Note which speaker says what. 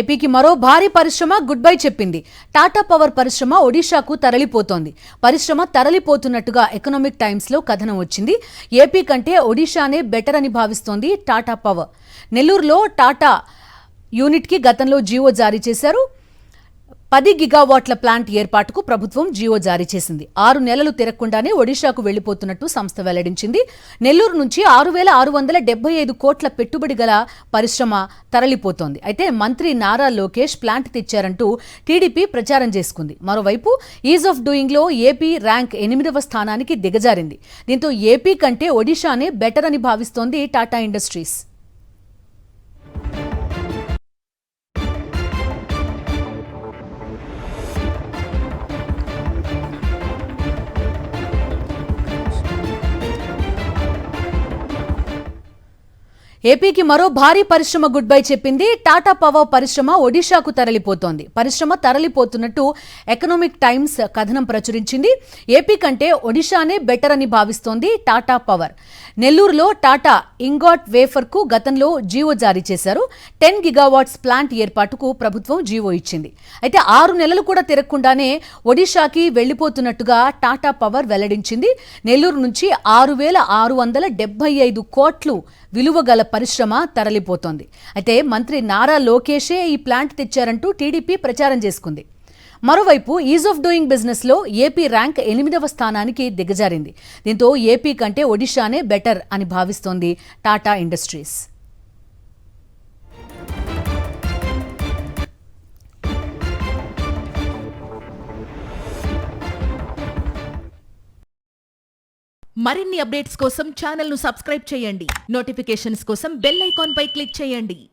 Speaker 1: ఏపీకి మరో భారీ పరిశ్రమ గుడ్ బై చెప్పింది. టాటా పవర్ పరిశ్రమ ఒడిశాకు తరలిపోతోంది. పరిశ్రమ తరలిపోతున్నట్టుగా ఎకనామిక్ టైమ్స్లో కథనం వచ్చింది. ఏపీ కంటే ఒడిశానే బెటర్ అని భావిస్తోంది టాటా పవర్. నెల్లూరులో టాటా యూనిట్కి గతంలో జీవో జారీ చేశారు. 10 గిగావాట్ల ప్లాంట్ ఏర్పాటుకు ప్రభుత్వం జీవో జారీ చేసింది. 6 నెలలు తిరగకుండానే ఒడిశాకు వెళ్లిపోతున్నట్టు సంస్థ వెల్లడించింది. నెల్లూరు నుంచి 6,675 కోట్ల పెట్టుబడి గల పరిశ్రమ తరలిపోతోంది. అయితే మంత్రి నారా లోకేష్ ప్లాంట్ తెచ్చారంటూ టీడీపీ ప్రచారం చేసుకుంది. మరోవైపు ఈజ్ ఆఫ్ డూయింగ్లో ఏపీ ర్యాంక్ 8వ స్థానానికి దిగజారింది. దీంతో ఏపీ కంటే ఒడిశానే బెటర్ అని భావిస్తోంది టాటా ఇండస్ట్రీస్. ఏపీకి మరో భారీ పరిశ్రమ గుడ్ బై చెప్పింది. టాటా పవర్ పరిశ్రమ ఒడిశాకు తరలిపోతోంది. పరిశ్రమ తరలిపోతున్నట్టు ఎకనామిక్ టైమ్స్ కథనం ప్రచురించింది. ఏపీ కంటే ఒడిశానే బెటర్ అని భావిస్తోంది టాటా పవర్. నెల్లూరులో టాటా ఇంగాట్ వేఫర్ కు గతంలో జీవో జారీ చేశారు. 10 గిగావాట్స్ ప్లాంట్ ఏర్పాటుకు ప్రభుత్వం జీవో ఇచ్చింది. అయితే 6 నెలలు కూడా తిరగకుండానే ఒడిశాకి వెళ్లిపోతున్నట్టుగా టాటా పవర్ వెల్లడించింది. నెల్లూరు నుంచి 6,675 కోట్లు విలువ గల పరిశ్రమ తరలిపోతోంది. అయితే మంత్రి నారా లోకేషే ఈ ప్లాంట్ తెచ్చారంటూ టీడీపీ ప్రచారం చేసుకుంది. మరోవైపు ఈజ్ ఆఫ్ డూయింగ్ బిజినెస్ లో ఏపీ ర్యాంక్ 8వ స్థానానికి దిగజారింది. దీంతో ఏపీ కంటే ఒడిశానే బెటర్ అని భావిస్తోంది టాటా ఇండస్ట్రీస్.
Speaker 2: మరిన్ని అప్డేట్స్ కోసం ఛానల్ ను సబ్స్క్రైబ్ చేయండి. నోటిఫికేషన్స్ కోసం బెల్ ఐకాన్ పై క్లిక్ చేయండి.